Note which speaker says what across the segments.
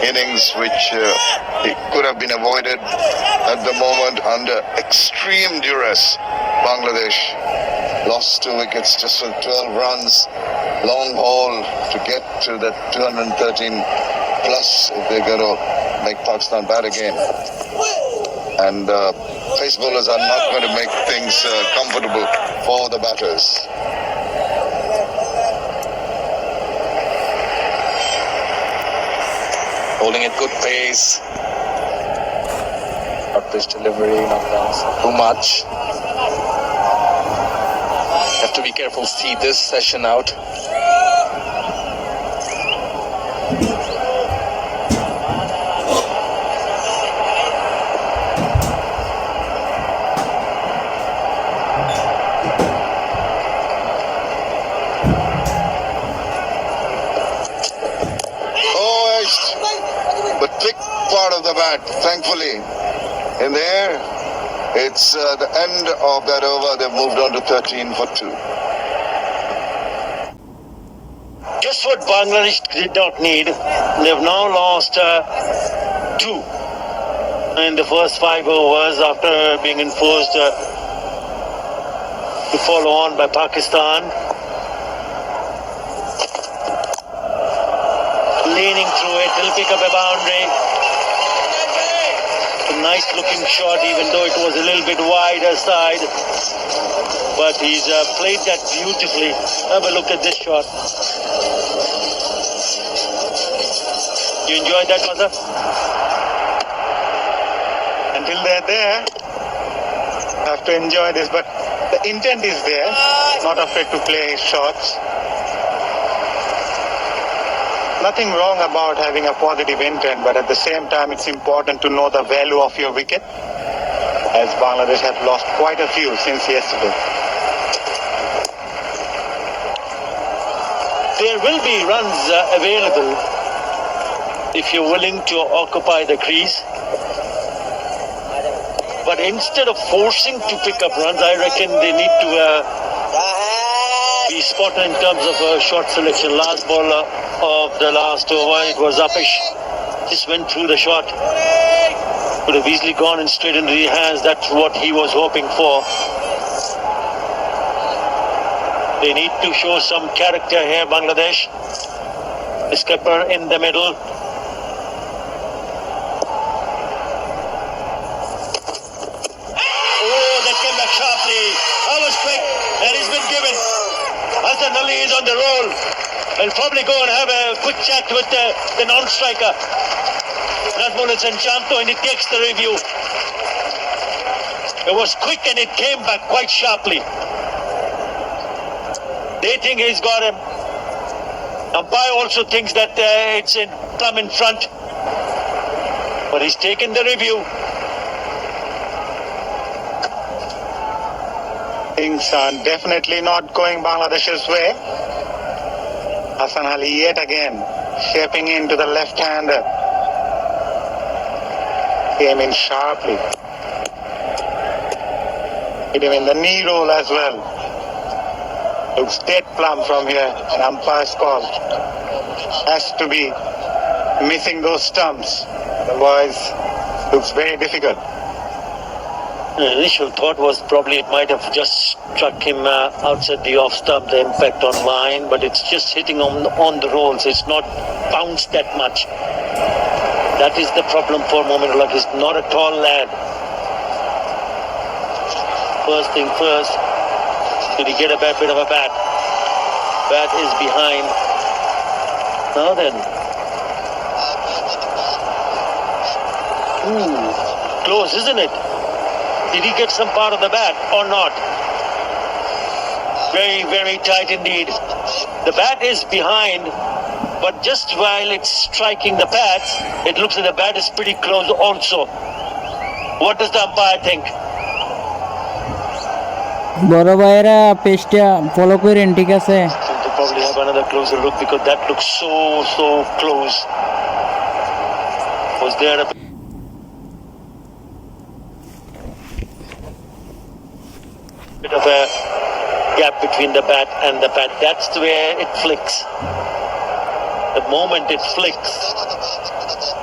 Speaker 1: innings which it could have been avoided at the moment under extreme duress. Bangladesh lost 2 wickets just with 12 runs. Long haul to get to that 213 plus if they're going to make Pakistan bat again. And pace bowlers are not going to make things comfortable for the batters. Holding at good pace. Not pitch delivery, not too much. Have to be careful, see this session out. The thick part of the bat, thankfully, in there, it's the end of that over. They've moved on to 13 for 2.
Speaker 2: Just what Bangladesh did not need. They've now lost 2 in the first 5 overs after being enforced to follow on by Pakistan. Leaning through it, he'll pick up a boundary. A nice looking shot, even though it was a little bit wider side. But he's played that beautifully. Have a look at this shot. You enjoyed that, Mother?
Speaker 3: Until they're there, have to enjoy this. But the intent is there. Not afraid to play shots. Nothing wrong about having a positive intent, but at the same time, it's important to know the value of your wicket, as Bangladesh have lost quite a few since yesterday.
Speaker 2: There will be runs available if you're willing to occupy the crease. But instead of forcing to pick up runs, I reckon they need to be spotted in terms of shot selection. Last ball of the last over, it was uppish. Just went through the shot. Could have easily gone in straight into the hands. That's what he was hoping for. They need to show some character here, Bangladesh. The skipper in the middle. Oh, that came back sharply. That was quick. That has been given. Hassan Ali is on the roll. I'll probably go and have a quick chat with the non-striker, Nazmul Sanchanto, and he takes the review. It was quick and it came back quite sharply. They think he's got him. Umpire also thinks that it's in plumb in front. But he's taken the review.
Speaker 3: Things are definitely not going Bangladesh's way. Hassan Ali yet again shaping into the left-hander. Came in sharply. Hit him in the knee roll as well. Looks dead plumb from here. An umpire's call. Has to be missing those stumps. Otherwise, looks very difficult.
Speaker 2: The initial thought was probably it might have just struck him outside the off stump, the impact on line, but it's just hitting on the rolls. It's not bounced that much. That is the problem for Momin Ullah. He's not a tall lad. First thing first, did he get a bit of a bat? Bat is behind. Now then. Close, isn't it? Did he get some part of the bat or not? Very, very tight indeed. The bat is behind, but just while it's striking the pads, it looks like the bat is pretty close also. What does the umpire think?
Speaker 4: বড় ভাইরা পেজটা follow করেন, ঠিক আছে?
Speaker 2: To probably have another closer look because that looks so close. Was there a bit of a gap between the bat and the pad? That's where it flicks. The moment it flicks,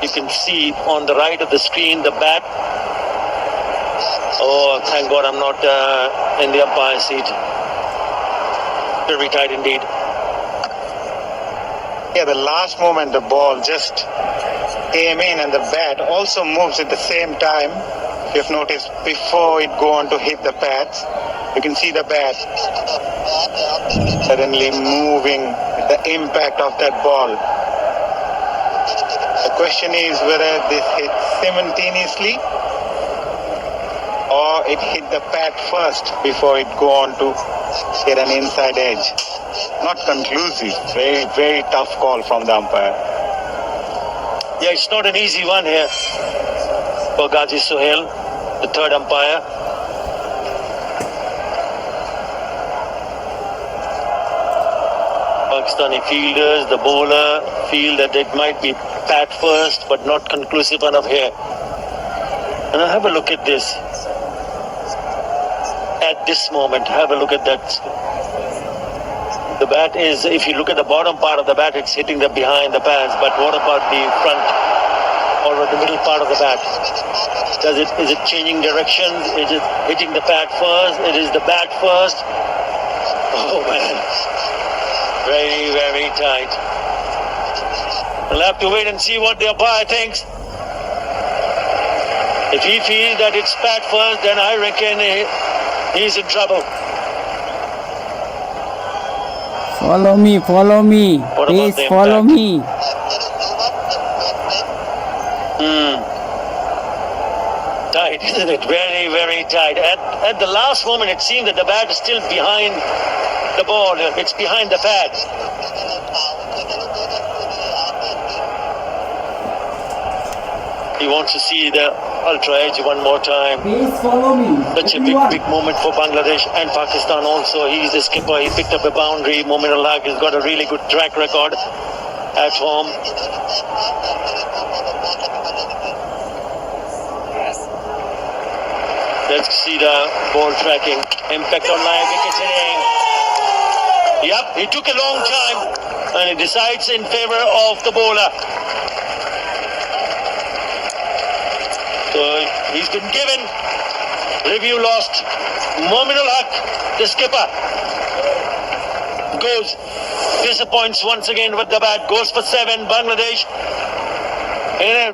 Speaker 2: You can see on the right of the screen the bat. Oh, thank God I'm not in the umpire seat. Very tight indeed.
Speaker 3: Yeah, the last moment the ball just came in and the bat also moves at the same time. If you've noticed, before it go on to hit the pads, you can see the bat suddenly moving with the impact of that ball. The question is whether this hit simultaneously or it hit the pad first before it go on to get an inside edge. Not conclusive. Very, very tough call from the umpire.
Speaker 2: Yeah, it's not an easy one here for Ghazi Sohail, the third umpire. Pakistani fielders, the bowler, feel that it might be pat first, but not conclusive enough here. And have a look at this. At this moment, have a look at that. The bat is, if you look at the bottom part of the bat, it's hitting the behind the pads. But what about the front or the middle part of the bat? Is it changing directions? Is it hitting the pad first? It is the bat first. Oh man, very, very tight. We'll have to wait and see what the umpire thinks. If he feels that it's pat first, then I reckon he's in trouble.
Speaker 4: Follow me, please
Speaker 2: the
Speaker 4: follow
Speaker 2: impact?
Speaker 4: me.
Speaker 2: Tight, isn't it? Very, very tight. At the last moment, it seemed that the bat is still behind the ball. It's behind the pad. He wants to see the ultra edge one more time.
Speaker 4: Please follow me.
Speaker 2: Such a big moment for Bangladesh and Pakistan also. He's the skipper. He picked up a boundary. Momin Al-Haq has got a really good track record at home. Let's see the ball tracking. Impact on live wicket hitting. Yep, he took a long time and he decides in favor of the bowler. So he's been given. Review lost. Momin Al-Haq, the skipper, disappoints once again with the bat. Goes for 7. Bangladesh in a